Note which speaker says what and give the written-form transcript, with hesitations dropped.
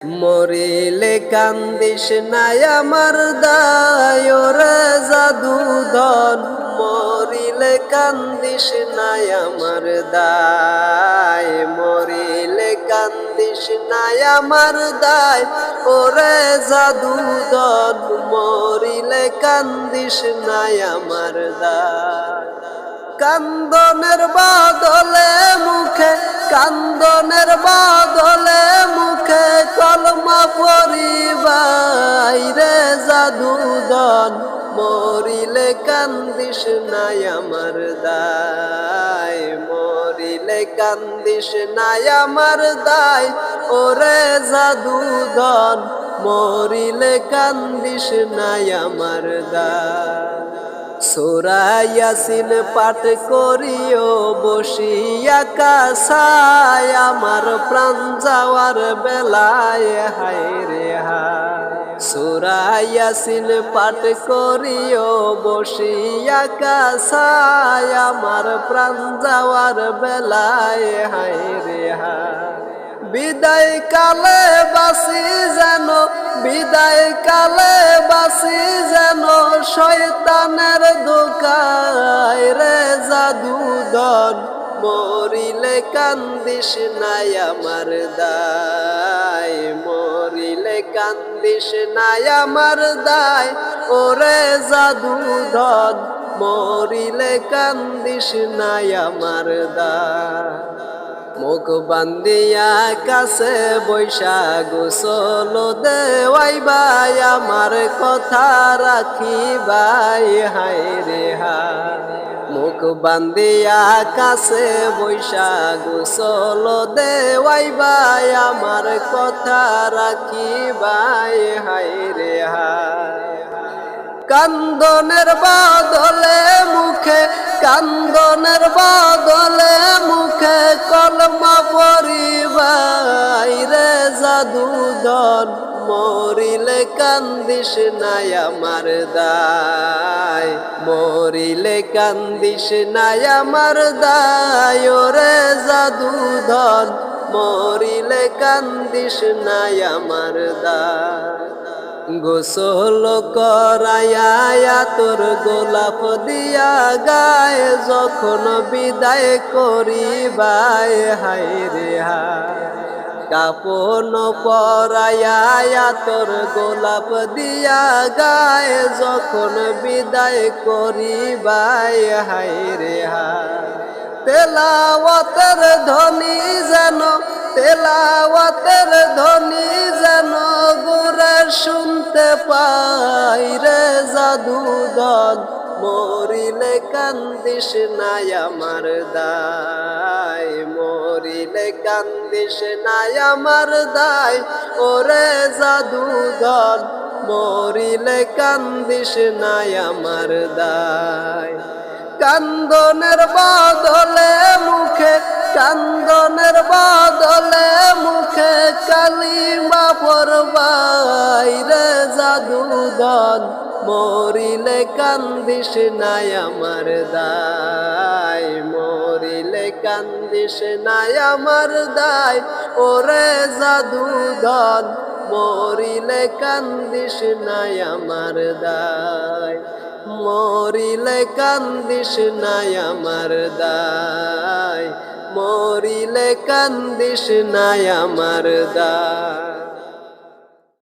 Speaker 1: মরিলে কান্দিস নাই আমার দায় ওরে জাদুধন, মরিলে কান্দিস নাই আমার দায়, মরিলে কান্দিস নাই আমার দায় ওরে জাদুধন, মরিলে কান্দিস নাই আমার দায়। কান্দনের বাদলে মুখে, কান্দনের বাদলে মুখে কলমা পরিবাই রে জাদুধন, মরিলে কান্দিস নাই আমার দায়, মরিলে কান্দিস নাই আমার দায় ওরে জাদুধন, মরিলে কান্দিস নাই আমার দায়। সূরা ইয়াসিন পাঠ করিও বসিয়া কাসায়, আমার প্রাণ যাওয়ার বেলায় হায় রে হায়। সূরা ইয়াসিন পাঠ করিও বসিয়া কাসায়, আমার প্রাণ যাওয়ার বেলায় হায় রে হায়। বিদায় কালে বাসি যেন, বিদায় কালে বাসি যেন শয়তানের ধোঁকায় রে জাদুধন, মরিলে কান্দিস নাই আমার দায়, মরিলে কান্দিস নাই আমার দায় ওরে জাদুধন, মরিলে কান্দিস নাই আমার দায়। মুখ বান্দিয়া কাছে বৈশা গোসল দেওয়াইবাই, আমার কথা রাখিবাই হায় রে হায়। মুখ বান্দিয়া কাছে বৈশা গোসল দেওয়াইবাই, আমার কথা রাখিবাই হায় রে হায়। কান্দনের বাদলে মুখে, কান্দনের বাদলে মুখে কলমা পরিবাই রে জাদুধন, মরিলে কান্দিস নাই আমার দায়, মরিলে কান্দিস নাই আমার দায় ওরে জাদুধন, মরিলে কান্দিস নাই আমার দায়। গোসল করাইয়া তোর গোলাপ দিয়া গায়ে যখন বিদায় করিবাই হায় রে হায়। কাপন পরাইয়া তোর গোলাপ দিয়া গায়ে যখন বিদায় করিবাই হায় রে হায়। তেলাওয়াতের ধ্বনি যেন, তেলাওয়াতের ধ্বনি যেন গোরে শুনতে পাই রে জাদুধন, মরিলে কান্দিস নাই আমার দায়, মরিলে কান্দিস নাই আমার দায় ওরে জাদুধন, মরিলে কান্দিস নাই আমার দায়। কান্দনের বাদলে মুখে, কান্দনের বাদলে মুখে কালিমা পড়বাই রে জাদুধন, মরিলে কান্দিস নাই আমার দায়, মরিলে কান্দিস নাই আমার দায় ওরে জাদুধন, মরিলে কান্দিস নাই আমার দায়, মরিলে কান্দিস নাই আমার দায়, মরিলে কান্দিস নাই আমার দায়।